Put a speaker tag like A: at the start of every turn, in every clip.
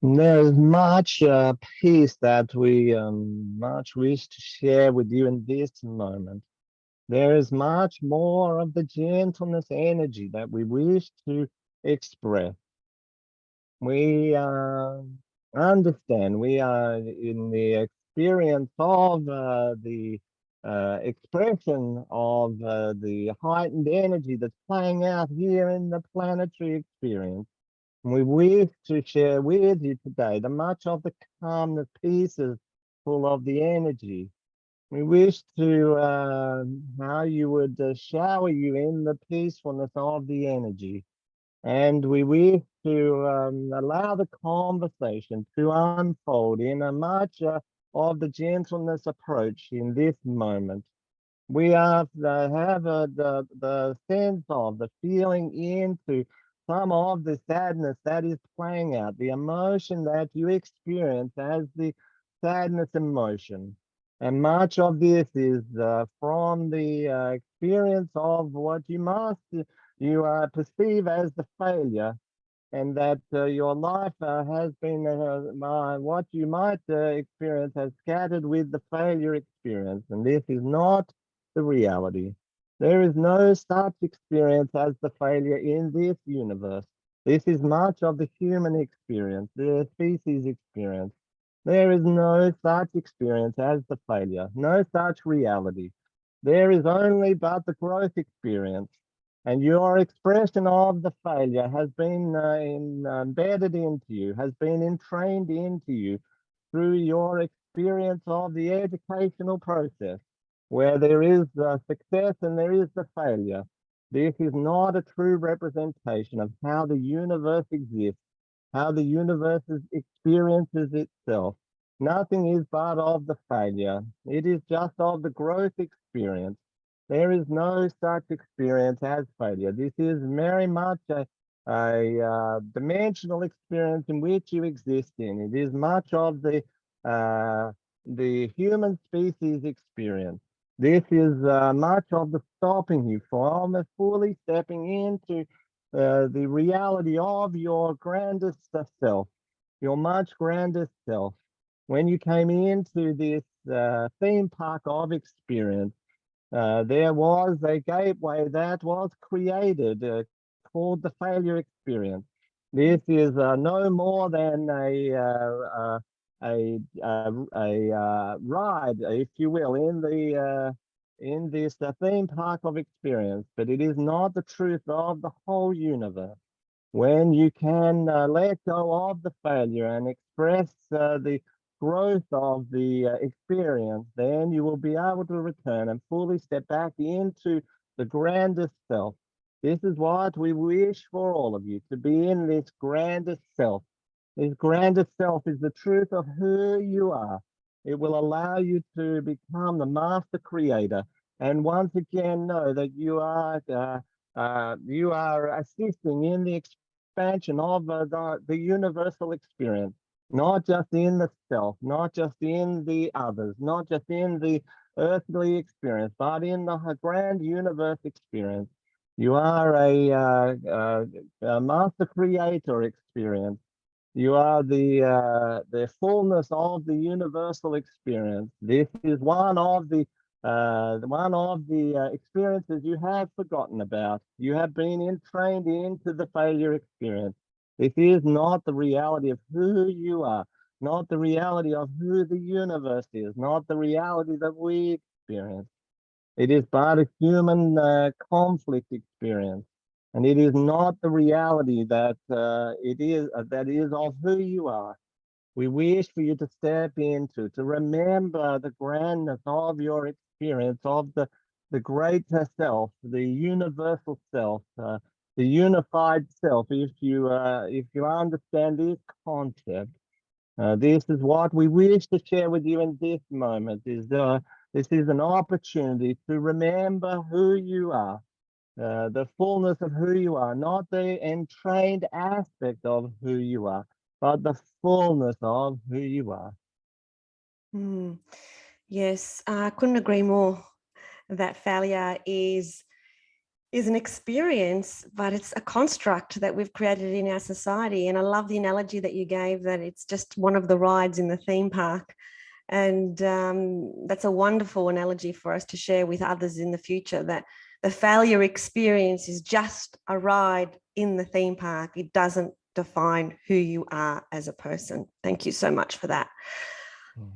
A: There's much peace that we much wish to share with you in this moment. There is much more of the gentleness energy that we wish to express. We understand we are in the experience of the expression of the heightened energy that's playing out here in the planetary experience. We wish to share with you today the much of the calmness pieces full of the energy. We wish to how you would shower you in the peacefulness of the energy. And we wish to allow the conversation to unfold in a much of the gentleness approach in this moment. We have the sense of the feeling into some of the sadness that is playing out, the emotion that you experience as the sadness emotion. And much of this is from the experience of what you perceive as the failure, and that your life has been what you might experience has scattered with the failure experience, and this is not the reality. There is no such experience as the failure in this universe. This is much of the human experience, the species experience. There is no such experience as the failure, no such reality. There is only but the growth experience. And your expression of the failure has been embedded into you, has been entrained into you through your experience of the educational process, where there is success and there is the failure. This is not a true representation of how the universe exists, how the universe experiences itself. Nothing is but of the failure. It is just of the growth experience. There is no such experience as failure. This is very much a dimensional experience in which you exist in. It is much of the human species experience. This is much of the stopping you from fully stepping into the reality of your grandest self, your much grandest self. When you came into this theme park of experience, there was a gateway that was created called the failure experience. This is no more than a ride, if you will, in this theme park of experience, but it is not the truth of the whole universe. When you can let go of the failure and express the growth of the experience, then you will be able to return and fully step back into the grandest self. This is what we wish for all of you, to be in this grandest self. This grandest self is the truth of who you are. It will allow you to become the master creator and once again know that you are assisting in the expansion of the universal experience, not just in the self, not just in the others, not just in the earthly experience, but in the grand universe experience. You are a master creator experience. You are the fullness of the universal experience. This is one of the experiences you have forgotten about. You have been entrained into the failure experience. This is not the reality of who you are, not the reality of who the universe is, not the reality that we experience. It is but a human conflict experience, and it is not the reality that that is of who you are. We wish for you to step into, to remember the grandness of your experience of the greater self, the universal self, the unified self. If you understand this concept, this is what we wish to share with you in this moment. This is an opportunity to remember who you are, the fullness of who you are, not the entrained aspect of who you are, but the fullness of who you are.
B: Yes, I couldn't agree more. That failure is is an experience, but it's a construct that we've created in our society. And I love the analogy that you gave, that it's just one of the rides in the theme park. And that's a wonderful analogy for us to share with others in the future, that the failure experience is just a ride in the theme park. It doesn't define who you are as a person. Thank you so much for that.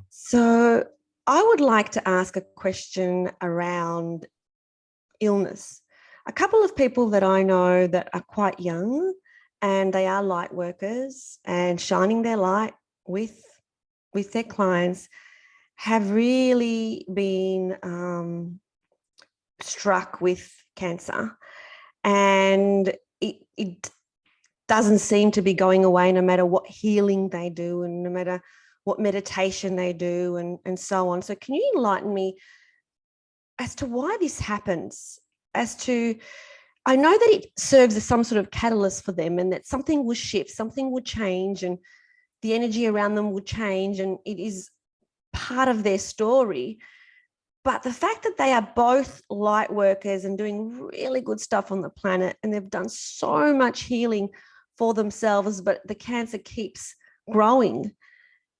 B: So I would like to ask a question around illness. A couple of people that I know that are quite young, and they are light workers and shining their light with their clients, have really been struck with cancer, and it doesn't seem to be going away no matter what healing they do and no matter what meditation they do and so on. So can you enlighten me as to why this happens? As to, I know that it serves as some sort of catalyst for them, and that something will shift, something will change, and the energy around them will change, and it is part of their story. But the fact that they are both light workers and doing really good stuff on the planet, and they've done so much healing for themselves, but the cancer keeps growing.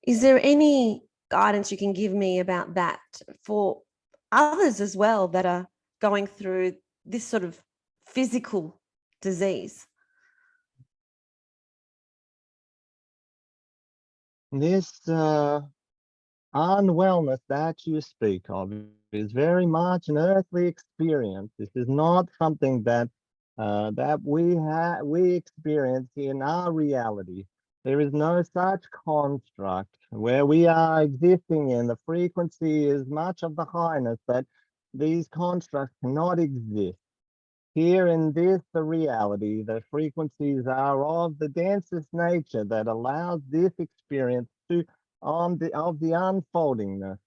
B: Is there any guidance you can give me about that for others as well that are going through this sort of physical disease?
A: This unwellness that you speak of is very much an earthly experience. This is not something that we experience in our reality. There is no such construct where we are existing in. The frequency is much of the highness that these constructs cannot exist. Here in this, the reality, the frequencies are of the densest nature that allows this experience to of the unfoldingness.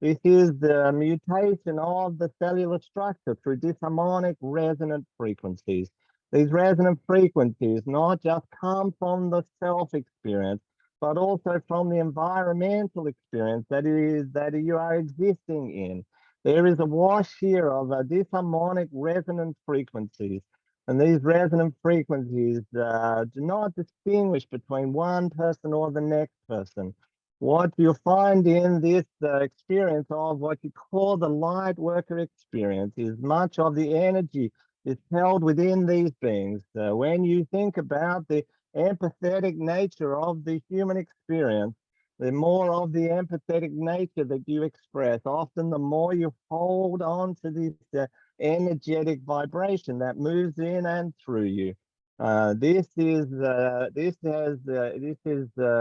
A: This is the mutation of the cellular structure through disharmonic resonant frequencies. These resonant frequencies not just come from the self experience, but also from the environmental experience that you are existing in. There is a wash here of disharmonic resonant frequencies. And these resonant frequencies do not distinguish between one person or the next person. What you find in this experience of what you call the light worker experience is much of the energy is held within these beings. When you think about the empathetic nature of the human experience, the more of the empathetic nature that you express, often the more you hold on to this energetic vibration that moves in and through you. This is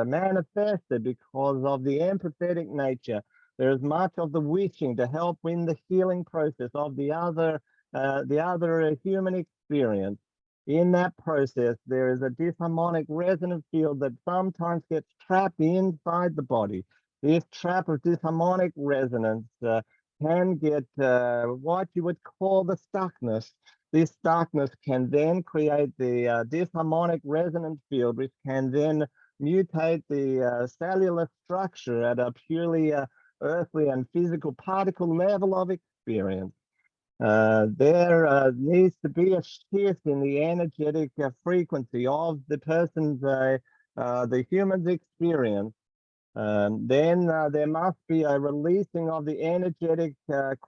A: manifested because of the empathetic nature. There is much of the wishing to help in the healing process of the other human experience. In that process, there is a disharmonic resonant field that sometimes gets trapped inside the body. This trap of disharmonic resonance can get what you would call the stuckness. This darkness can then create the disharmonic resonant field, which can then mutate the cellular structure at a purely earthly and physical particle level of experience. There needs to be a shift in the energetic frequency of the person's, the human's experience. Then there must be a releasing of the energetic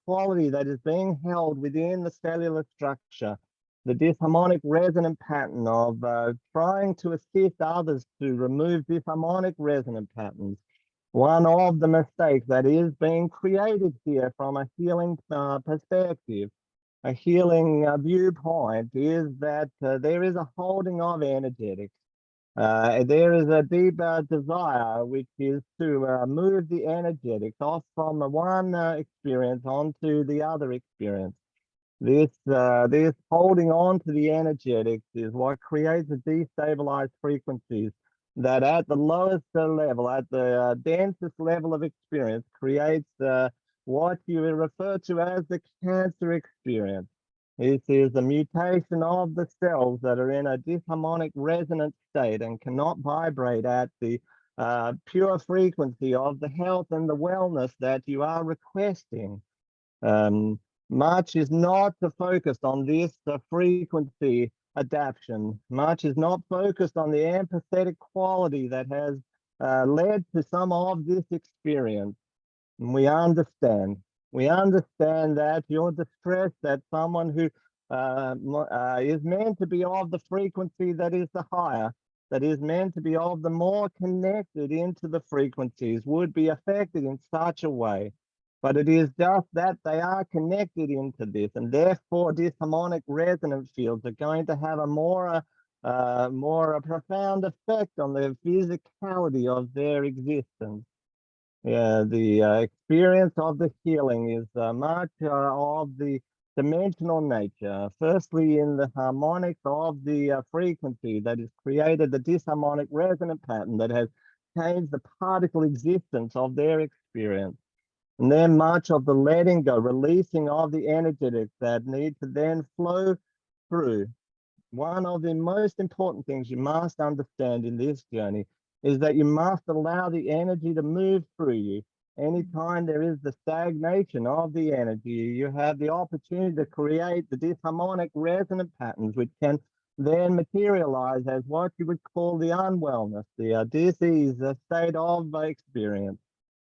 A: quality that is being held within the cellular structure, the disharmonic resonant pattern of trying to assist others to remove disharmonic resonant patterns. One of the mistakes that is being created here from a healing perspective, a healing viewpoint, is that there is a holding of energetics. There is a deep desire, which is to move the energetics off from the one experience onto the other experience. This holding on to the energetics is what creates the destabilized frequencies that at the lowest level, at the densest level of experience, creates what you refer to as the cancer experience. This is the mutation of the cells that are in a disharmonic resonant state and cannot vibrate at the pure frequency of the health and the wellness that you are requesting. Much is not focused on this frequency adaptation. Much is not focused on the empathetic quality that has led to some of this experience. And we understand. We understand that your distress, that someone who is meant to be of the frequency that is the higher, that is meant to be of the more connected into the frequencies, would be affected in such a way. But it is just that they are connected into this, and therefore disharmonic resonant fields are going to have a more profound effect on the physicality of their existence. Yeah, the experience of the healing is much of the dimensional nature. Firstly, in the harmonics of the frequency that is created, the disharmonic resonant pattern that has changed the particle existence of their experience. And then much of the letting go, releasing of the energetics that need to then flow through. One of the most important things you must understand in this journey is that you must allow the energy to move through you. Anytime there is the stagnation of the energy, you have the opportunity to create the disharmonic resonant patterns, which can then materialize as what you would call the unwellness, the disease, the state of experience.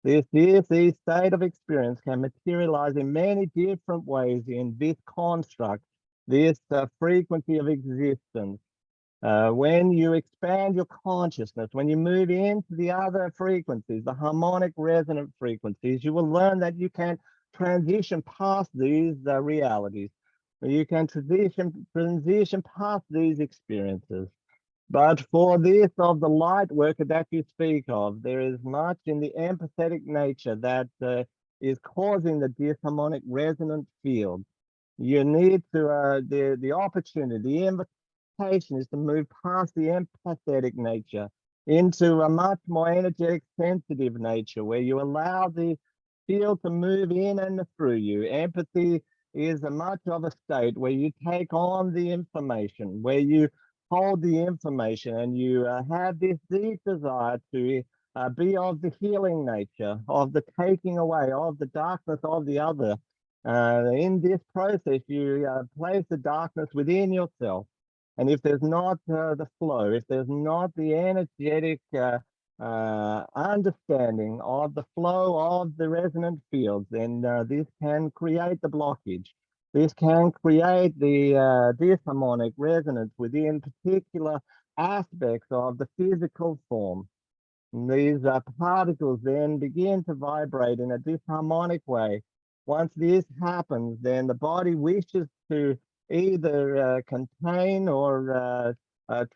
A: This disease state of experience can materialize in many different ways in this construct, this frequency of existence. When you expand your consciousness, when you move into the other frequencies, the harmonic resonant frequencies, you will learn that you can transition past these realities. You can transition past these experiences. But for this of the light worker that you speak of, there is much in the empathetic nature that is causing the disharmonic resonant field. You need to, the opportunity, the invitation is to move past the empathetic nature into a much more energetic, sensitive nature where you allow the field to move in and through you. Empathy is a much of a state where you take on the information, where you hold the information and you have this deep desire to be of the healing nature, of the taking away of the darkness of the other. In this process, you place the darkness within yourself. And if there's not the flow, if there's not the energetic understanding of the flow of the resonant fields, then this can create the blockage. This can create the disharmonic resonance within particular aspects of the physical form. And these particles then begin to vibrate in a disharmonic way. Once this happens, then the body wishes to either contain or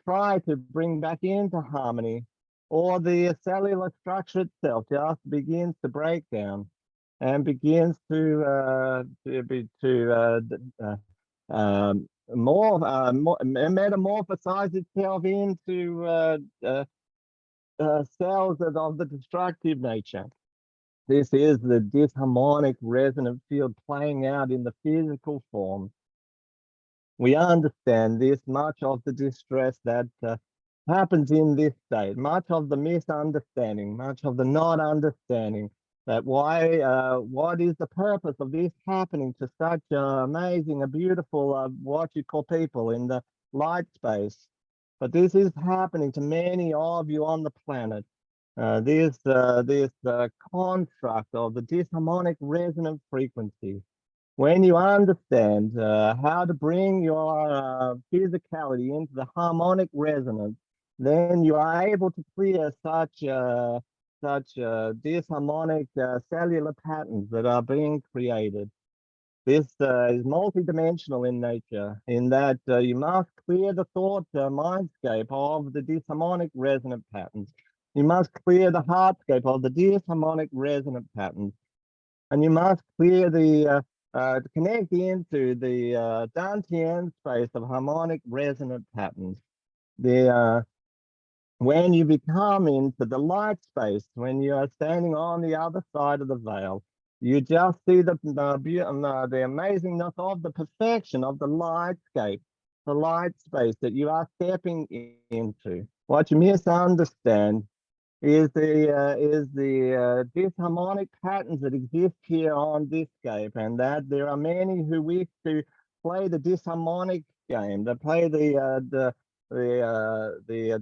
A: try to bring back into harmony, or the cellular structure itself just begins to break down and begins to metamorphosize itself into cells of the destructive nature. This is the disharmonic resonant field playing out in the physical form. We understand this much of the distress that happens in this state, much of the misunderstanding, much of the not understanding that what is the purpose of this happening to such amazing, a beautiful, what you call people in the light space. But this is happening to many of you on the planet. This construct of the disharmonic resonant frequency. When you understand how to bring your physicality into the harmonic resonance, then you are able to clear such disharmonic cellular patterns that are being created. This is multidimensional in nature, in that you must clear the thought mindscape of the disharmonic resonant patterns. You must clear the heartscape of the disharmonic resonant patterns. And you must clear the, to connect into the Dantian space of harmonic resonant patterns. When you become into the light space, when you are standing on the other side of the veil, you just see the amazingness of the perfection of the lightscape, the light space that you are stepping into. What you misunderstand is the disharmonic patterns that exist here on this scape, and that there are many who wish to play the disharmonic game, they play the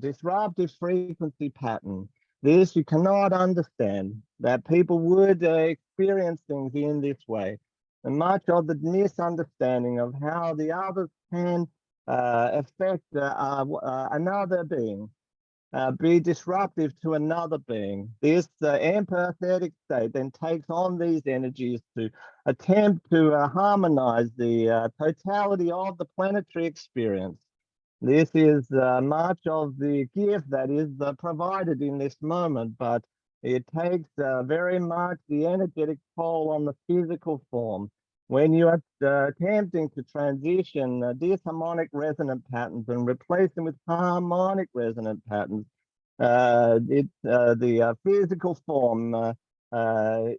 A: disruptive frequency pattern. This you cannot understand, that people would experience things in this way, and much of the misunderstanding of how the others can affect another being, be disruptive to another being. This empathetic state then takes on these energies to attempt to harmonize the totality of the planetary experience. This is much of the gift that is provided in this moment, but it takes very much the energetic toll on the physical form. When you are attempting to transition disharmonic resonant patterns and replace them with harmonic resonant patterns, the physical form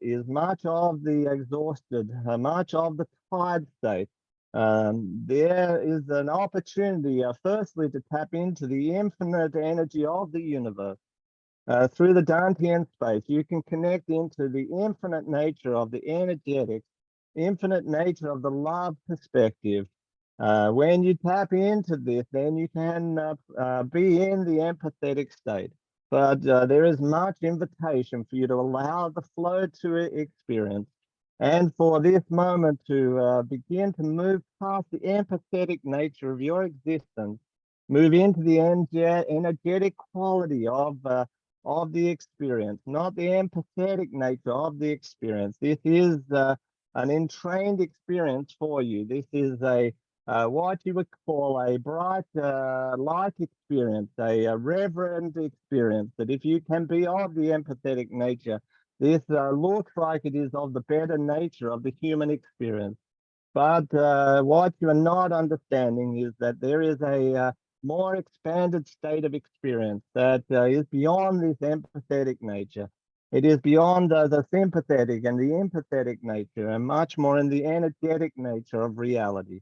A: is much of the exhausted, much of the tired state. There is an opportunity, firstly, to tap into the infinite energy of the universe. Through the Dantian space, you can connect into the infinite nature of the energetics, infinite nature of the love perspective. When you tap into this, then you can be in the empathetic state. But there is much invitation for you to allow the flow to experience, and for this moment to begin to move past the empathetic nature of your existence, move into the energetic quality of the experience, not the empathetic nature of the experience. This is an entrained experience for you. This is a what you would call a bright light experience, a reverent experience, that if you can be of the empathetic nature, this looks like it is of the better nature of the human experience. But what you are not understanding is that there is a more expanded state of experience that is beyond this empathetic nature. It is beyond the sympathetic and the empathetic nature, and much more in the energetic nature of reality.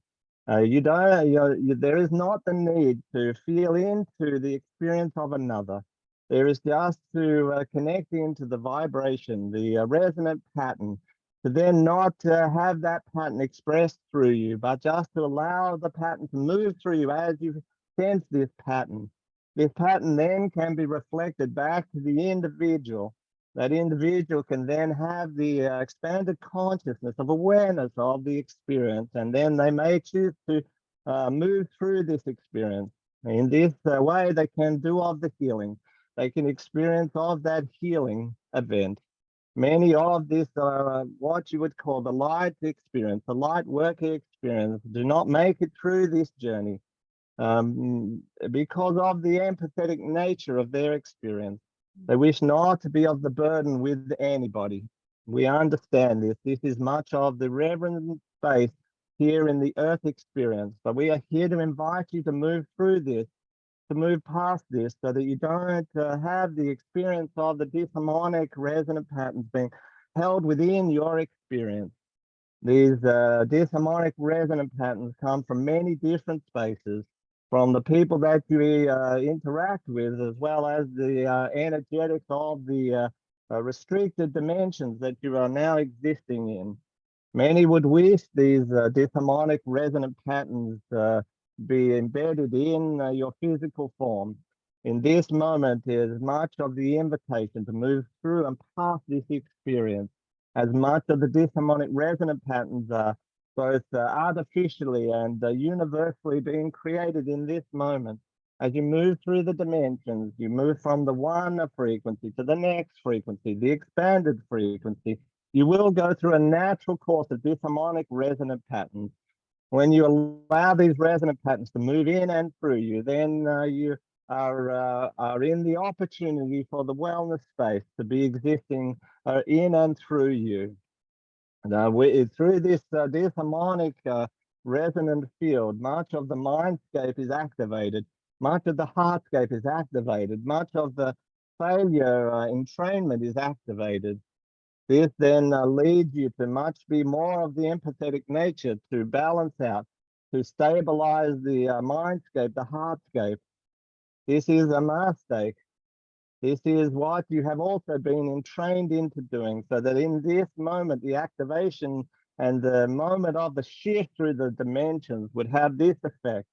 A: You don't. There is not the need to feel into the experience of another. There is just to connect into the vibration, the resonant pattern, to then not have that pattern expressed through you, but just to allow the pattern to move through you as you sense this pattern. This pattern then can be reflected back to the individual. That individual can then have the expanded consciousness of awareness of the experience, and then they may choose to move through this experience. In this way, they can do of the healing. They can experience of that healing event. Many of this are what you would call the light experience, the light worker experience, do not make it through this journey because of the empathetic nature of their experience. They wish not to be of the burden with anybody. We understand this. This is much of the reverent space here in the earth experience, but we are here to invite you to move through this, to move past this, so that you don't have the experience of the disharmonic resonant patterns being held within your experience. These disharmonic resonant patterns come from many different spaces, from the people that you interact with, as well as the energetics of the restricted dimensions that you are now existing in. Many would wish these disharmonic resonant patterns be embedded in your physical form. In this moment is much of the invitation to move through and past this experience, as much of the disharmonic resonant patterns are both artificially and universally being created in this moment. As you move through the dimensions, you move from the one frequency to the next frequency, the expanded frequency. You will go through a natural course of disharmonic resonant patterns. When you allow these resonant patterns to move in and through you, then you are in the opportunity for the wellness space to be existing in and through you. Through this disharmonic resonant field, much of the mindscape is activated, much of the heartscape is activated, much of the failure entrainment is activated. This then leads you to much be more of the empathetic nature, to balance out, to stabilize the mindscape, the heartscape. This is a mistake. This is what you have also been entrained into doing, so that in this moment, the activation and the moment of the shift through the dimensions would have this effect.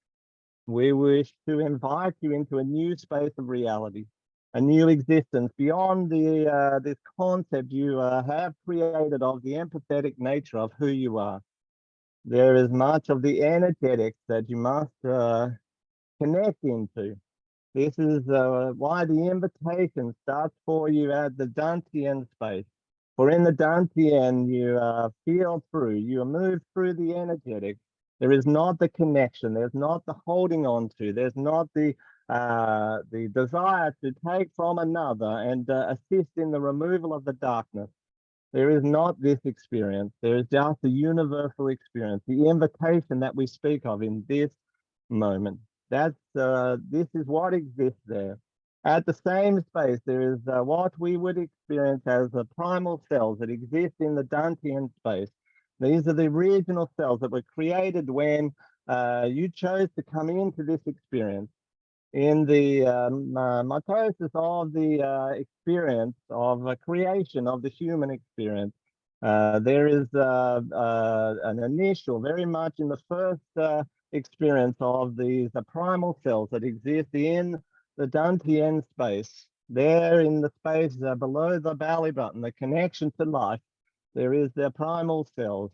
A: We wish to invite you into a new space of reality, a new existence beyond this concept you have created of the empathetic nature of who you are. There is much of the energetics that you must connect into. This is why the invitation starts for you at the Dantien space. For in the Dantien, you feel through, you move through the energetics. There is not the connection. There's not the holding on to. There's not the desire to take from another and assist in the removal of the darkness. There is not this experience. There is just a universal experience, the invitation that we speak of in this moment. This is what exists there. At the same space, there is what we would experience as the primal cells that exist in the Dantian space. These are the regional cells that were created when you chose to come into this experience. In the mitosis of the experience of creation of the human experience, there is an initial, very much in the first experience of these primal cells that exist in the Dantian space. There in the space below the belly button, the connection to life, there is the primal cells.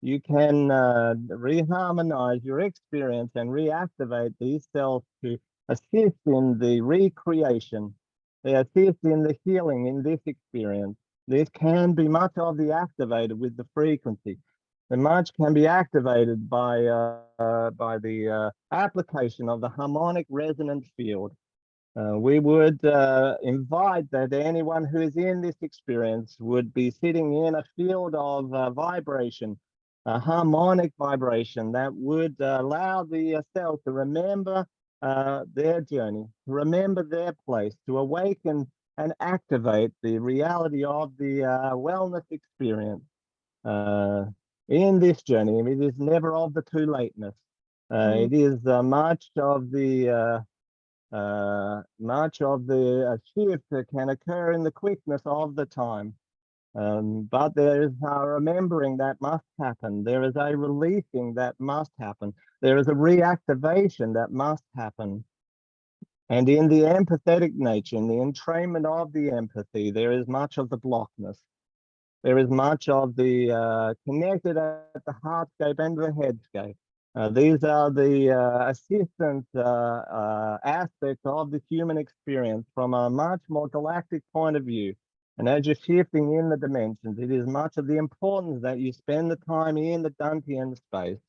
A: You can reharmonize your experience and reactivate these cells to assist in the recreation. They assist in the healing in this experience. This can be much of the activated with the frequency. The much can be activated by the application of the harmonic resonant field. We would invite that anyone who is in this experience would be sitting in a field of vibration, a harmonic vibration that would allow the cells to remember their journey, to remember their place, to awaken and activate the reality of the wellness experience. In this journey, it is never of the too lateness. It is much of the shift that can occur in the quickness of the time. But there is a remembering that must happen. There is a releasing that must happen. There is a reactivation that must happen. And in the empathetic nature, in the entrainment of the empathy, there is much of the blockness. There is much of the connected at the heartscape and the headscape. These are the assistant aspects of the human experience from a much more galactic point of view. And as you're shifting in the dimensions, it is much of the importance that you spend the time in the Dantian space.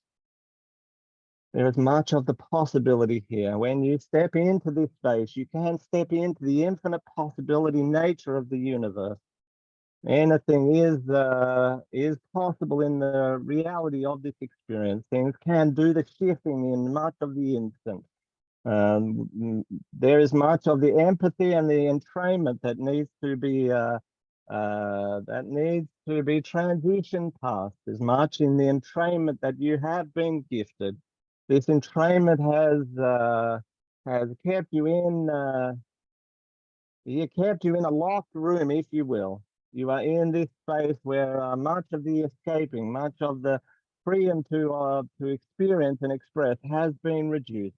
A: There is much of the possibility here. When you step into this space, you can step into the infinite possibility nature of the universe. Anything is possible in the reality of this experience. Things can do the shifting in much of the instant. There is much of the empathy and the entrainment that needs to be transitioned past. There's much in the entrainment that you have been gifted. This entrainment has kept you in a locked room, if you will. You are in this space where much of the escaping, much of the freedom to experience and express has been reduced.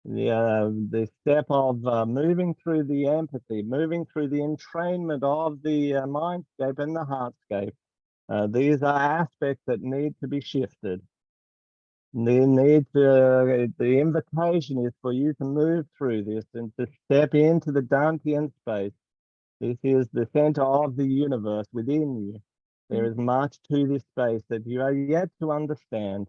A: The step of moving through the empathy, moving through the entrainment of the mindscape and the heartscape. These are aspects that need to be shifted. The invitation is for you to move through this and to step into the Dantian space. This is the center of the universe within you. There is much to this space that you are yet to understand.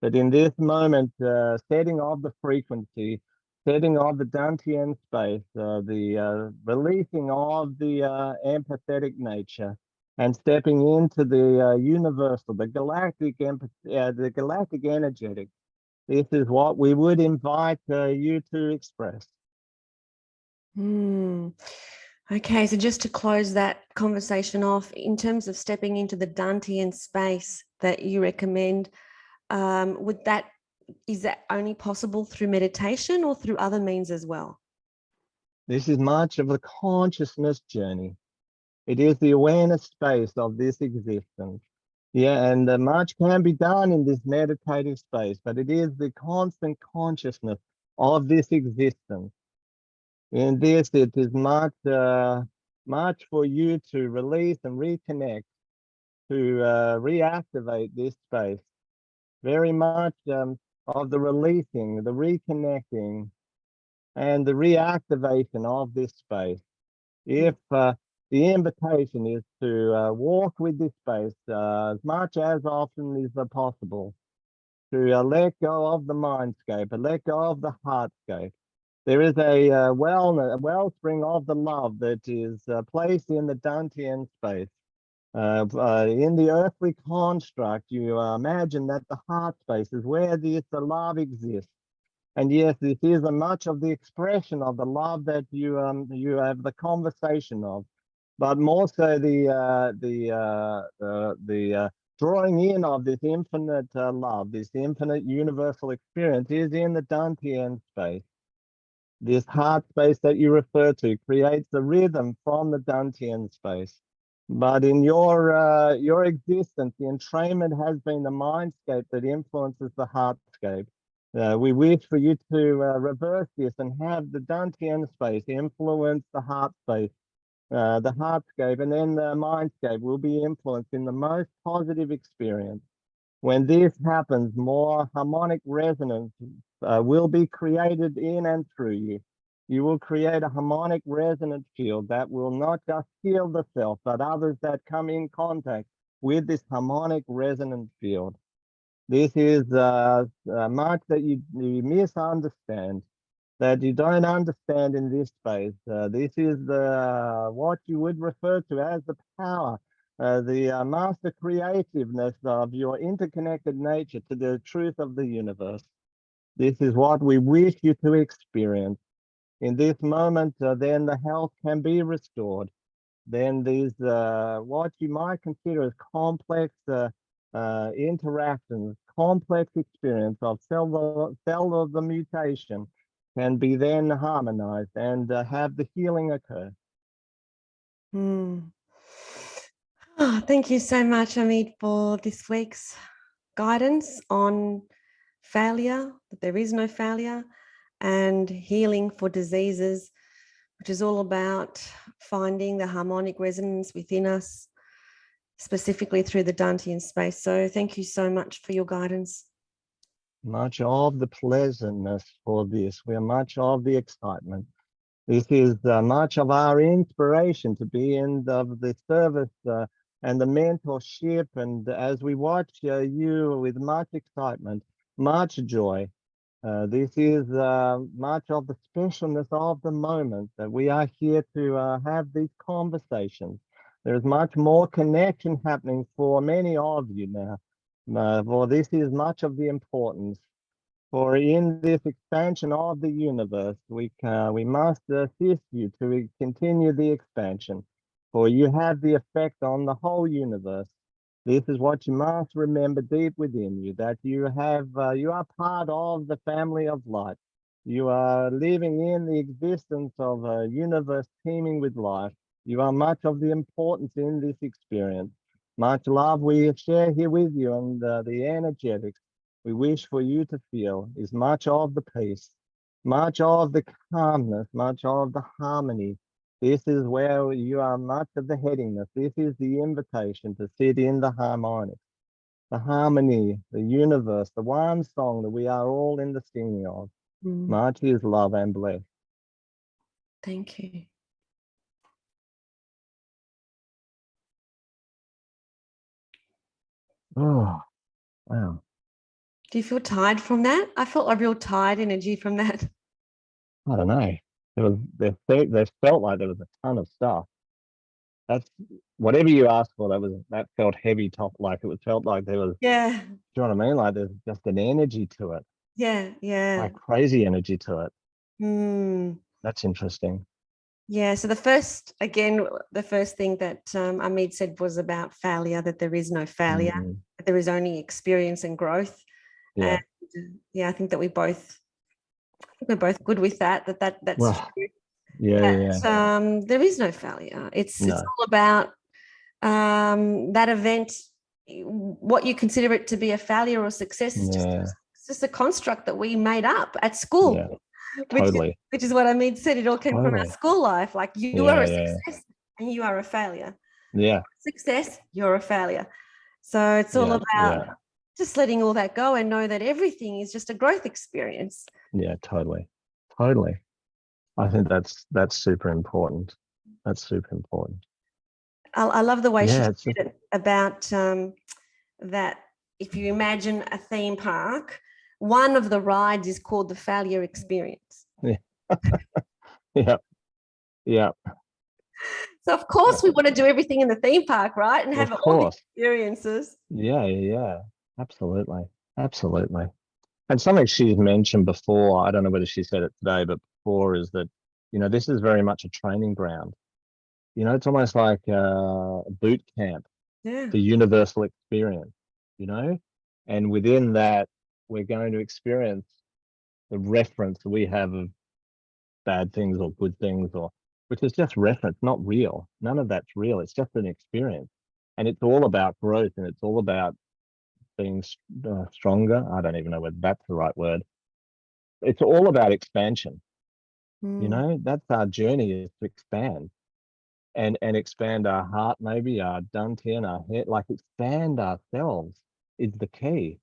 A: But in this moment, setting of the frequency, setting of the Dantian space, the releasing of the empathetic nature, and stepping into the universal, the galactic energetic. This is what we would invite you to express.
B: Okay, so just to close that conversation off, in terms of stepping into the Dantian space that you recommend, is that only possible through meditation or through other means as well?
A: This is much of a consciousness journey. It is the awareness space of this existence. Yeah, and much can be done in this meditative space, but it is the constant consciousness of this existence. In this, it is much for you to release and reconnect, to reactivate this space. Very much of the releasing, the reconnecting, and the reactivation of this space. If the invitation is to walk with this space as much as often as possible, to let go of the mindscape, let go of the heartscape. There is a wellspring of the love that is placed in the Dantian space. In the earthly construct, you imagine that the heart space is where the love exists. And yes, this is a much of the expression of the love that you have the conversation of, but more so the drawing in of this infinite love, this infinite universal experience is in the Dantian space. This heart space that you refer to creates the rhythm from the Dantian space. But in your existence, the entrainment has been the mindscape that influences the heartscape. We wish for you to reverse this and have the Dantian space influence the heart space, the heartscape, and then the mindscape will be influenced in the most positive experience. When this happens, more harmonic resonance will be created in and through you. You will create a harmonic resonant field that will not just heal the self, but others that come in contact with this harmonic resonant field. This is much that you misunderstand, that you don't understand in this space. This is what you would refer to as the power, the master creativeness of your interconnected nature to the truth of the universe. This is what we wish you to experience. In this moment, then the health can be restored. Then these, what you might consider as complex interactions, complex experience of cellular mutation can be then harmonized and have the healing occur.
B: Oh, thank you so much, Ameed, for this week's guidance on failure, that there is no failure, and healing for diseases, which is all about finding the harmonic resonance within us, specifically through the Dantian space. So thank you so much for your guidance.
A: Much of the pleasantness for this, we're much of the excitement. This is much of our inspiration to be in the service and the mentorship. And as we watch you with much excitement, much joy, this is much of the specialness of the moment that we are here to have these conversations. There's much more connection happening for many of you now. For this is much of the importance. For in this expansion of the universe, we must assist you to continue the expansion. For you have the effect on the whole universe. This is what you must remember deep within you, that you are part of the family of light. You are living in the existence of a universe teeming with life. You are much of the importance in this experience. Much love we share here with you, and the energetics we wish for you to feel is much of the peace, much of the calmness, much of the harmony. This is where you are much of the headingness. This is the invitation to sit in the harmonic, the harmony, the universe, the one song that we are all in the singing of. Much is love and bliss.
B: Thank you.
A: Oh, wow.
B: Do you feel tired from that? I felt a real tired energy from that.
A: I don't know. There felt like there was a ton of stuff. That's whatever you asked for. That felt heavy top. Like it felt like there was.
B: Yeah.
A: Do you know what I mean? Like there's just an energy to it.
B: Yeah. Yeah.
A: Like crazy energy to it. That's interesting.
B: Yeah. So the first thing that Ameed said was about failure, that there is no failure, that there is only experience and growth.
A: Yeah.
B: And yeah, I think that we're both good with that. That's
A: well,
B: true.
A: Yeah.
B: There is no failure. It's
A: No.
B: all about that event, what you consider it to be a failure or success is just a construct that we made up at school.
A: Yeah. Totally.
B: Which is what Ameed said. It all came from our school life. Like you are a success and you are a failure.
A: Yeah.
B: Success, you're a failure. So it's all about just letting all that go and know that everything is just a growth experience.
A: Yeah, totally. I think that's super important. That's super important.
B: I love the way she said it about that if you imagine a theme park, one of the rides is called the failure experience.
A: Yeah. Yeah.
B: So of course we want to do everything in the theme park, right? And have all the experiences.
A: Yeah. Absolutely. And something she's mentioned before, I don't know whether she said it today, but before, is that, this is very much a training ground. It's almost like a boot camp, the universal experience, and within that, we're going to experience the reference we have of bad things or good things, which is just reference, not real. None of that's real. It's just an experience. And it's all about growth, and it's all about being stronger. I don't even know whether that's the right word. It's all about expansion. That's our journey, is to expand and expand our heart, maybe our Dantian, our head, like expand ourselves is the key.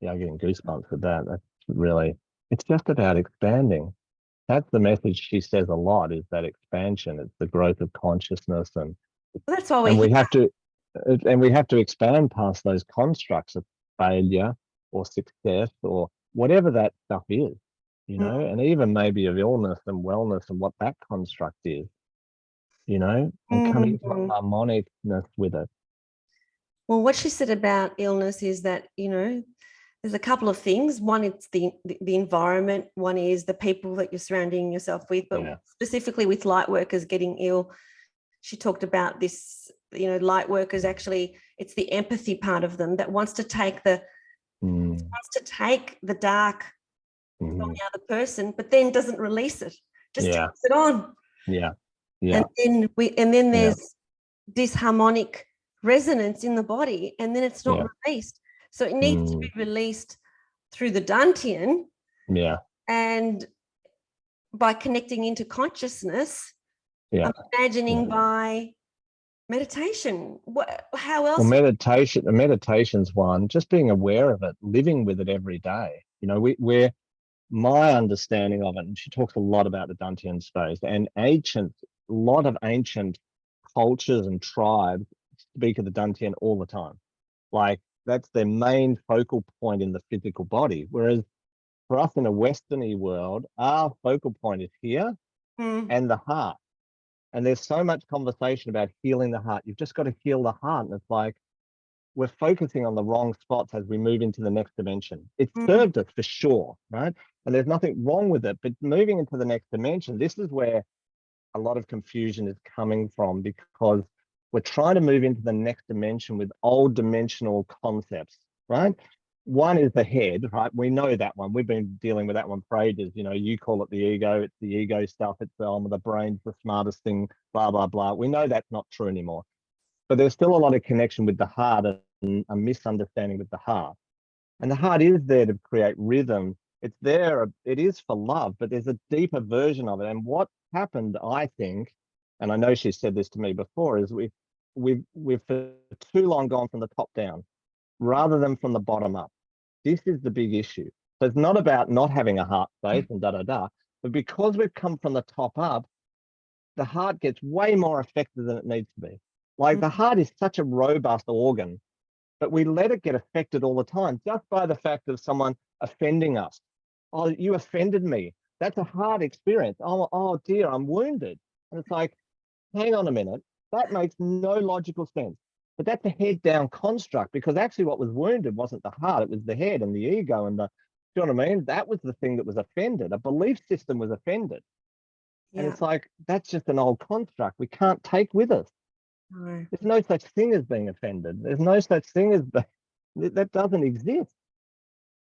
A: Yeah, I'm getting goosebumps with that. That's really, it's just about expanding. That's the message she says a lot, is that expansion. It's the growth of consciousness, and
B: that's why
A: we have to expand past those constructs of failure or success or whatever that stuff is, and even maybe of illness and wellness and what that construct is, and coming to a harmonicness with it.
B: Well, what she said about illness is that, there's a couple of things. One, it's the environment. One is the people that you're surrounding yourself with, but specifically with light workers getting ill. She talked about this, light workers, actually, it's the empathy part of them that wants to take the dark from the other person, but then doesn't release it, just takes it on. And then there's disharmonic resonance in the body, and then it's not released. So it needs to be released through the Dantian. And by connecting into consciousness, I'm imagining by meditation. How else?
A: Well, meditation's one. Just being aware of it, living with it every day. We're my understanding of it, and she talks a lot about the Dantian space, and a lot of ancient cultures and tribes speak of the Dantian all the time. Like, that's their main focal point in the physical body. Whereas for us in a Westerny world, our focal point is here and the heart. And there's so much conversation about healing the heart. You've just got to heal the heart. And it's like, we're focusing on the wrong spots as we move into the next dimension. It served us for sure, right? And there's nothing wrong with it. But moving into the next dimension, this is where a lot of confusion is coming from, because we're trying to move into the next dimension with old dimensional concepts, right? One is the head, right? We know that one. We've been dealing with that one for ages. You call it the ego. It's the ego stuff. It's the brain's the smartest thing, blah, blah, blah. We know that's not true anymore. But there's still a lot of connection with the heart and a misunderstanding with the heart. And the heart is there to create rhythm. It's there. It is for love, but there's a deeper version of it. And what happened, I think, and I know she said this to me before, is we've for too long gone from the top down rather than from the bottom up. This is the big issue. So it's not about not having a heart space and but because we've come from the top up, the heart gets way more affected than it needs to be. Like, the heart is such a robust organ, but we let it get affected all the time just by the fact of someone offending us. Oh, you offended me. That's a hard experience. Oh dear, I'm wounded. And it's like, hang on a minute. That makes no logical sense. But that's a head down construct, because actually what was wounded wasn't the heart, it was the head and the ego and the, you know what I mean? That was the thing that was offended. A belief system was offended. And it's like, that's just an old construct we can't take with us. There's no such thing as being offended. There's no such thing as that doesn't exist.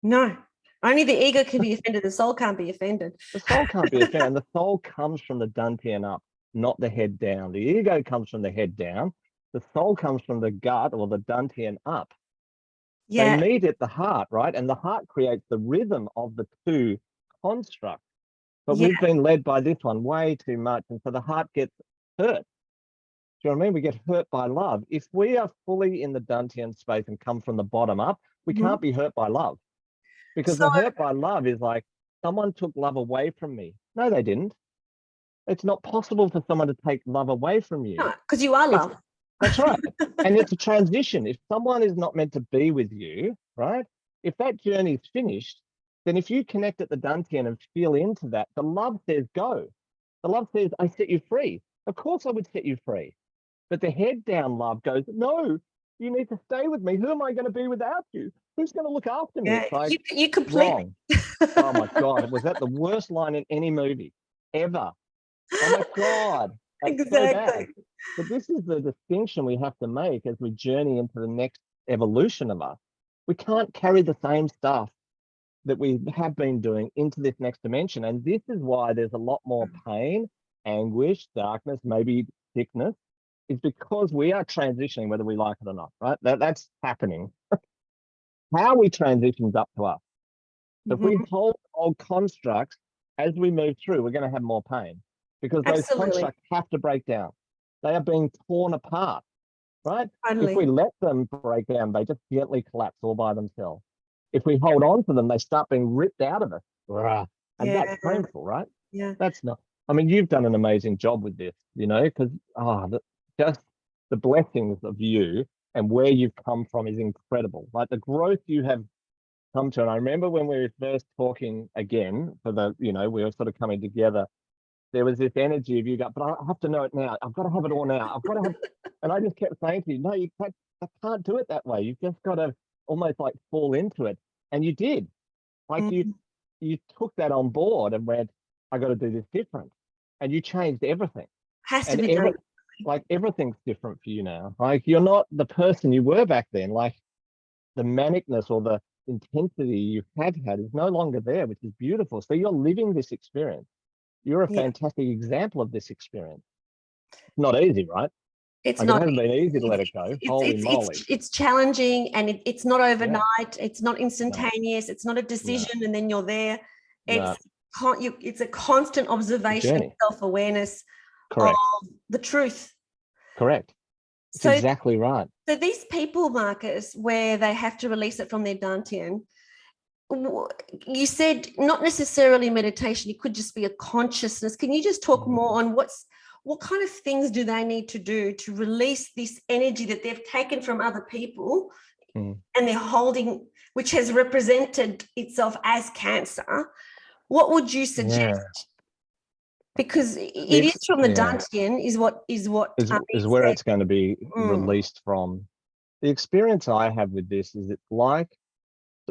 B: No, Only the ego can be offended. The soul can't be offended.
A: The soul can't be offended. And the soul comes from the Dantien up, not the head down. The ego comes from the head down. The soul comes from the gut or the Dantien up. They
B: Yeah.
A: meet at the heart, right? And the heart creates the rhythm of the two constructs. But
B: Yeah.
A: we've been led by this one way too much. And so the heart gets hurt. Do you know what I mean? We get hurt by love. If we are fully in the Dantien space and come from the bottom up, we can't be hurt by love. Because
B: So,
A: the hurt by love is like, someone took love away from me. No, they didn't. It's not possible for someone to take love away from you.
B: because you are love.
A: That's right. And it's a transition. If someone is not meant to be with you, right? If that journey is finished, then if you connect at the Dantien and feel into that, the love says go. The love says, I set you free. Of course I would set you free. But the head down love goes, no, you need to stay with me. Who am I going to be without you? Who's going to look after me?
B: Yeah,
A: It's like,
B: you completely.
A: wrong. Oh my God. Was that the worst line in any movie ever? Oh my God. That's
B: Exactly.
A: so bad. But this is the distinction we have to make as we journey into the next evolution of us. We can't carry the same stuff that we have been doing into this next dimension. And this is why there's a lot more pain, anguish, darkness, maybe sickness, is because we are transitioning, whether we like it or not, right? That's happening. How we transition is up to us. So if we hold old constructs as we move through, we're going to have more pain because those constructs have to break down. They are being torn apart, right?
B: Totally.
A: If we let them break down, they just gently collapse all by themselves. If we hold on to them, they start being ripped out of us. And that's painful, right?
B: Yeah.
A: That's not, I mean, you've done an amazing job with this, you know, because just the blessings of you and where you've come from is incredible. Like the growth you have come to. And I remember when we were first talking again for the, you know, we were sort of coming together, there was this energy of you go, but I have to know it now. I've got to have it all now. I've got to have, and I just kept saying to you, no, I can't do it that way. You've just got to almost like fall into it. And you did. Like you took that on board and went, I got to do this different. And you changed everything.
B: Has to be done.
A: Like everything's different for you now. Like you're not the person you were back then. Like the manicness or the intensity you had is no longer there, which is beautiful. So you're living this experience. You're a fantastic example of this experience. It's not easy, right?
B: It's
A: like
B: not.
A: It hasn't been easy to let it go. Holy moly!
B: It's challenging, and it's not overnight. Yeah. It's not instantaneous. No. It's not a decision and then you're there. It's a constant observation and self-awareness of the truth.
A: Correct. It's exactly right.
B: So these people, Marcus, where they have to release it from their Dantien, you said not necessarily meditation, it could just be a consciousness. Can you just talk more on what kind of things do they need to do to release this energy that they've taken from other people and they're holding, which has represented itself as cancer? What would you suggest? Because it is from the Dantien is what is where
A: it's going to be released from. The experience I have with this is it's like,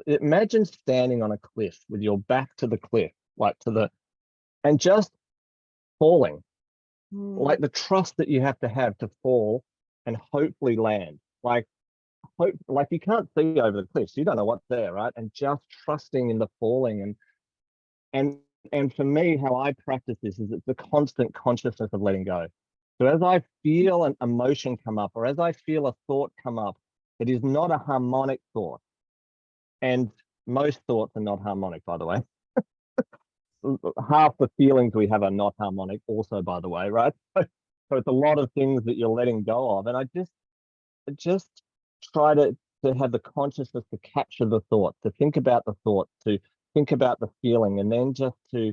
A: imagine standing on a cliff with your back to the cliff, like and just falling, like the trust that you have to fall and hopefully land. Like you can't see over the cliff, so you don't know what's there, right? And just trusting in the falling and for me, how I practice this is it's the constant consciousness of letting go. So as I feel an emotion come up, or as I feel a thought come up, it is not a harmonic thought. And most thoughts are not harmonic, by the way. Half the feelings we have are not harmonic also, by the way, right? So it's a lot of things that you're letting go of. And I just try to have the consciousness to capture the thought, to think about the thought, to think about the feeling, and then just to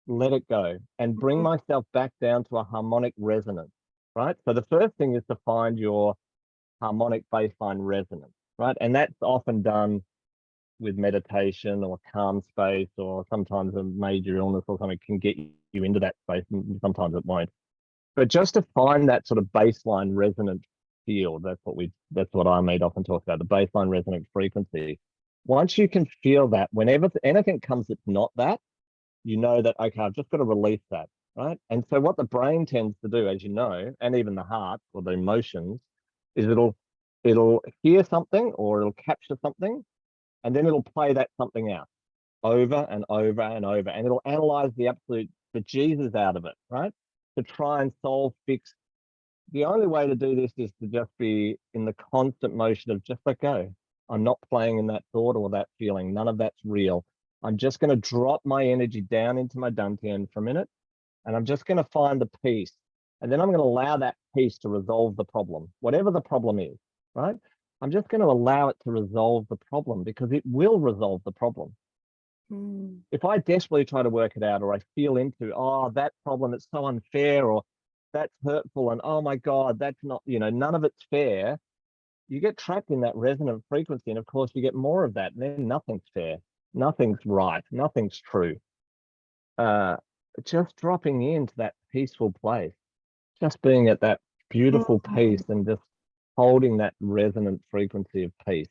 A: let it go and bring myself back down to a harmonic resonance, right? So the first thing is to find your harmonic baseline resonance, right? And that's often done with meditation or calm space, or sometimes a major illness or something can get you into that space, and sometimes it won't. But just to find that sort of baseline resonant field, that's what Ameed often talks about, the baseline resonant frequency. Once you can feel that, whenever anything comes that's not that, you know that, okay, I've just got to release that, right? And so what the brain tends to do, as you know, and even the heart or the emotions, is it'll hear something or it'll capture something, and then it'll play that something out. over and over and over, and it'll analyze the absolute bejesus out of it, right? To try and solve, fix. The only way to do this is to just be in the constant motion of just let go. I'm not playing in that thought or that feeling. None of that's real. I'm just going to drop my energy down into my Dantian for a minute, and I'm just going to find the peace. And then I'm going to allow that peace to resolve the problem, whatever the problem is, right? I'm just going to allow it to resolve the problem because it will resolve the problem. If I desperately try to work it out, or I feel into, oh, that problem, it's so unfair, or that's hurtful, and oh my God, that's not, none of it's fair, you get trapped in that resonant frequency. And of course, you get more of that. And then nothing's fair, nothing's right, nothing's true. Just dropping into that peaceful place, just being at that beautiful peace and just holding that resonant frequency of peace.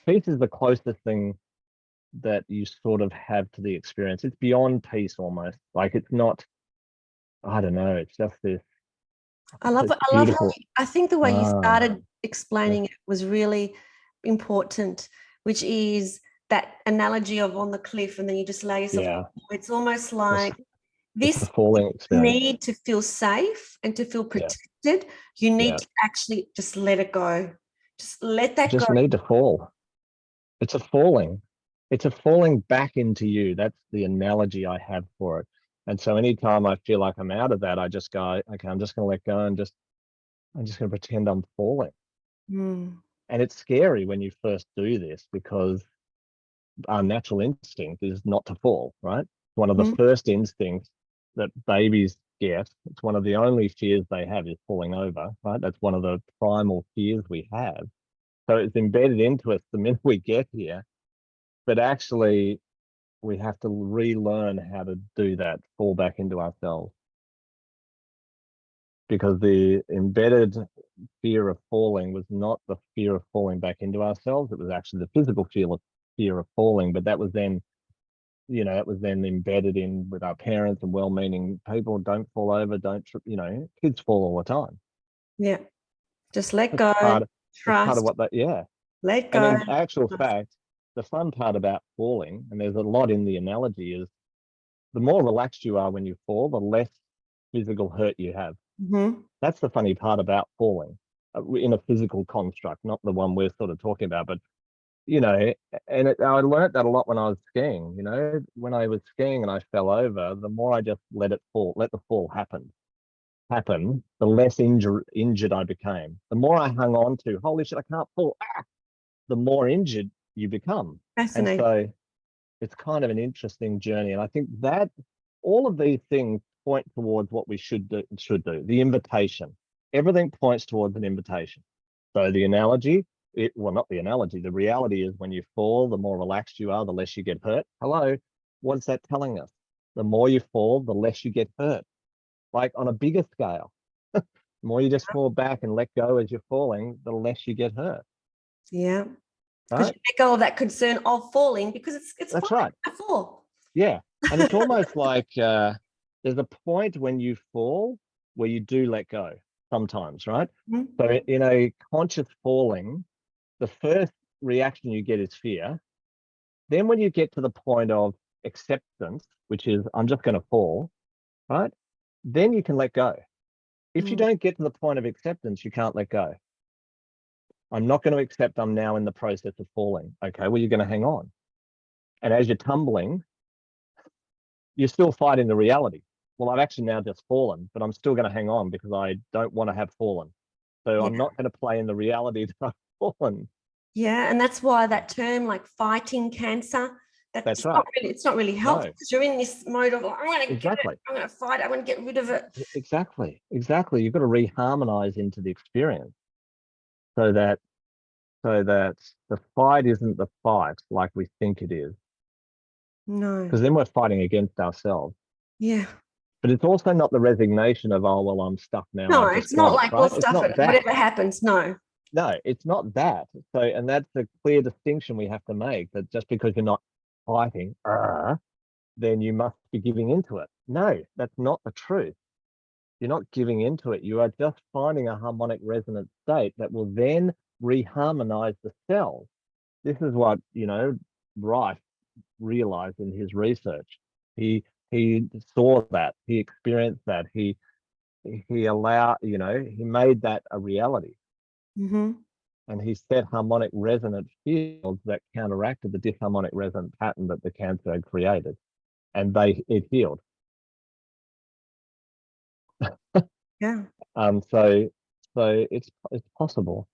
A: Peace is the closest thing that you sort of have to the experience. It's beyond peace almost. Like it's not, I don't know, it's just this.
B: I love how I think the way you started explaining it was really important, which is that analogy of on the cliff and then you just allow yourself to fall. It's almost like this
A: falling experience.
B: Need to feel safe and to feel protected. You need to actually just let it go. Just let that go.
A: Just need to fall. It's a falling. It's a falling back into you. That's the analogy I have for it. And so anytime I feel like I'm out of that, I just go, okay, I'm just going to let go and I'm just going to pretend I'm falling. And it's scary when you first do this because our natural instinct is not to fall, right? One of the first instincts that babies get, it's one of the only fears they have is falling over, right? That's one of the primal fears we have. So it's embedded into us the minute we get here. But actually, we have to relearn how to do that, fall back into ourselves. Because the embedded fear of falling was not the fear of falling back into ourselves. It was actually the physical fear of falling. But that was then, it was then embedded in with our parents and well-meaning people. Don't fall over, don't trip, kids fall all the time.
B: Yeah. Just let go.
A: Trust. Part of what
B: Let go.
A: And in actual fact, the fun part about falling, and there's a lot in the analogy, is the more relaxed you are when you fall, the less physical hurt you have. That's the funny part about falling in a physical construct, not the one we're sort of talking about. But, and I learned that a lot when I was skiing. When I was skiing and I fell over, the more I just let it fall, let the fall happen, the less injured I became. The more I hung on to, holy shit, I can't fall, the more injured you become.
B: Fascinating.
A: And so it's kind of an interesting journey. And I think that all of these things point towards what we should do. The invitation. Everything points towards an invitation. So the analogy, not the analogy, the reality is when you fall, the more relaxed you are, the less you get hurt. Hello, what's that telling us? The more you fall, the less you get hurt. Like on a bigger scale. The more you just fall back and let go as you're falling, the less you get hurt.
B: Yeah. Because you let go of that concern of falling because it's
A: that's
B: fine.
A: Right.
B: I fall.
A: Yeah. And it's almost like there's a point when you fall where you do let go sometimes, right? So in a conscious falling, the first reaction you get is fear. Then when you get to the point of acceptance, which is I'm just going to fall, right? Then you can let go. If you don't get to the point of acceptance, you can't let go. I'm not going to accept I'm now in the process of falling. Okay, well, you're going to hang on. And as you're tumbling, you're still fighting the reality. Well, I've actually now just fallen, but I'm still going to hang on because I don't want to have fallen. So I'm not going to play in the reality that I've fallen.
B: Yeah, and that's why that term like fighting cancer,
A: that's right.
B: It's not really helpful because you're in this mode of, I'm going to get it, I'm going to fight, I'm going to get rid of it.
A: Exactly. You've got to reharmonize into the experience so that the fight isn't the fight like we think it is.
B: No.
A: Because then we're fighting against ourselves.
B: Yeah.
A: But it's also not the resignation of, oh, well, I'm stuck now.
B: No, it's not like, we'll stuff it, whatever happens. No,
A: it's not that. So, and that's a clear distinction we have to make, that just because you're not fighting, then you must be giving into it. No, that's not the truth. You're not giving into it. You are just finding a harmonic resonant state that will then reharmonize the cells. This is what, Rife realized in his research. He saw that, he experienced that, he allowed, you know, he made that a reality.
B: Mm-hmm.
A: And he set harmonic resonant fields that counteracted the disharmonic resonant pattern that the cancer had created, and it healed.
B: Yeah,
A: So it's possible.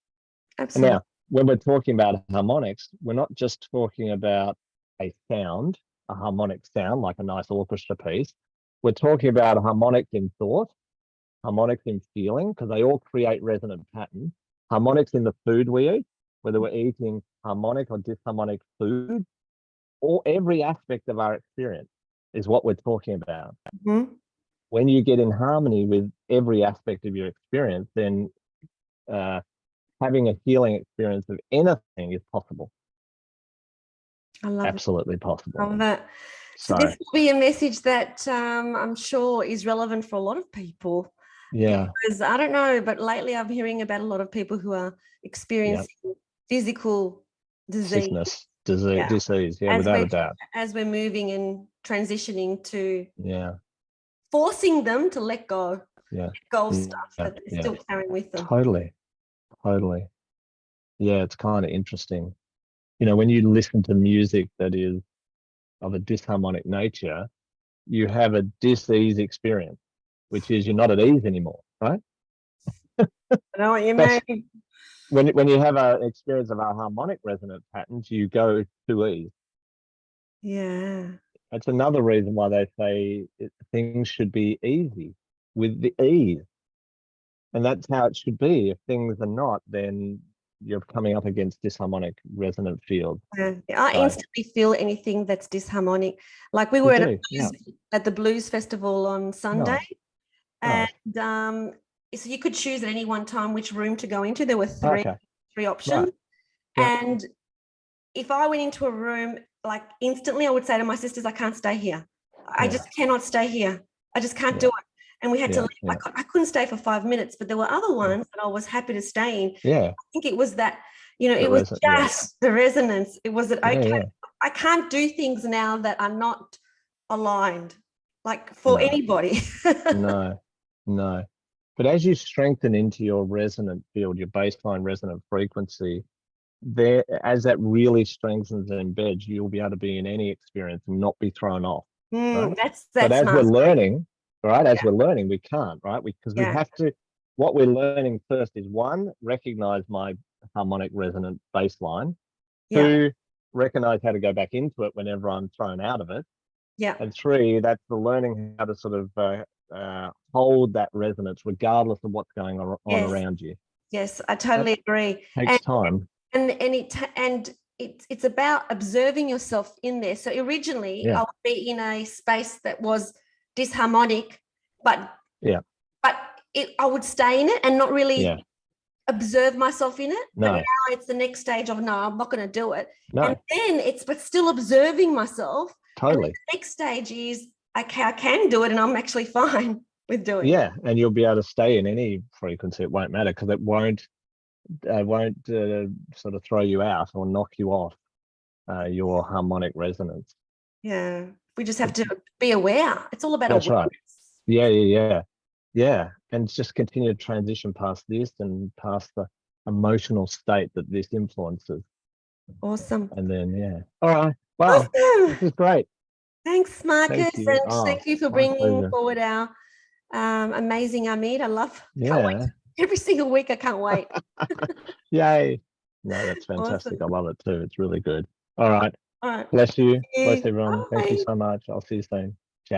B: absolutely.
A: Now, when we're talking about harmonics, we're not just talking about a sound, a harmonic sound like a nice orchestra piece. We're talking about harmonics in thought, harmonics in feeling, because they all create resonant patterns. Harmonics in the food we eat, whether we're eating harmonic or disharmonic food, or every aspect of our experience is what we're talking about.
B: Mm-hmm.
A: When you get in harmony with every aspect of your experience, then having a healing experience of anything is possible.
B: I love
A: Absolutely
B: that.
A: possible.
B: Love that. So this will be a message that I'm sure is relevant for a lot of people.
A: Yeah.
B: Because I don't know, but lately I'm hearing about a lot of people who are experiencing physical disease.
A: Sickness, disease. Yeah, without a doubt.
B: As we're moving and transitioning to
A: forcing
B: them to let go.
A: Let
B: go of stuff that they're still carrying with them.
A: Totally. Yeah, it's kind of interesting. You know, when you listen to music that is of a disharmonic nature, you have a dis-ease experience, which is you're not at ease anymore, right?
B: I know what you mean.
A: When you have an experience of our harmonic resonant patterns, you go to ease.
B: Yeah.
A: That's another reason why they say things should be easy, with the ease. And that's how it should be. If things are not, then you're coming up against disharmonic resonant fields.
B: Yeah. I instantly feel anything that's disharmonic. Like we were at the Blues Festival on Sunday. Nice. And so you could choose at any one time which room to go into. There were three options. Right. And if I went into a room, like instantly I would say to my sisters, I can't stay here. I just cannot stay here. I just can't do it. And we had to leave. I couldn't stay for 5 minutes, but there were other ones that I was happy to stay in. Yeah. I think it was that, you know, it was just the resonance. It was that, I can't do things now that are not aligned, like for anybody.
A: No. But as you strengthen into your resonant field, your baseline resonant frequency, there, as that really strengthens and embeds, you'll be able to be in any experience and not be thrown off. Right?
B: That's
A: but as we're learning, right? As we're learning, we can't, right? Because we have to. What we're learning first is, one, recognize my harmonic resonant baseline. Two, recognize how to go back into it whenever I'm thrown out of it. Yeah. And three, that's the learning how to sort of hold that resonance regardless of what's going on around you.
B: Yes, I totally agree.
A: Takes time.
B: And it's about observing yourself in there. So originally I would be in a space that was disharmonic, but I would stay in it and not really observe myself in it. No. But now it's the next stage of, no, I'm not going to do it. No. And then but still observing myself. Totally. And the next stage is, okay, I can do it and I'm actually fine with doing it.
A: Yeah, and you'll be able to stay in any frequency. It won't matter because it won't sort of throw you out or knock you off your harmonic resonance.
B: Yeah, we just have to be aware. It's all about awareness.
A: Right. Yeah. And just continue to transition past this and past the emotional state that this influences.
B: Awesome.
A: And then, all right. Wow, awesome. This is great.
B: Thanks, Marcus. Thank you for bringing forward our amazing Ameed. I love can't wait. Every single week. I can't wait.
A: Yay. No, that's fantastic. Awesome. I love it too. It's really good. All right. Bless you. Bless everyone. Bye. Thank you so much. I'll see you soon.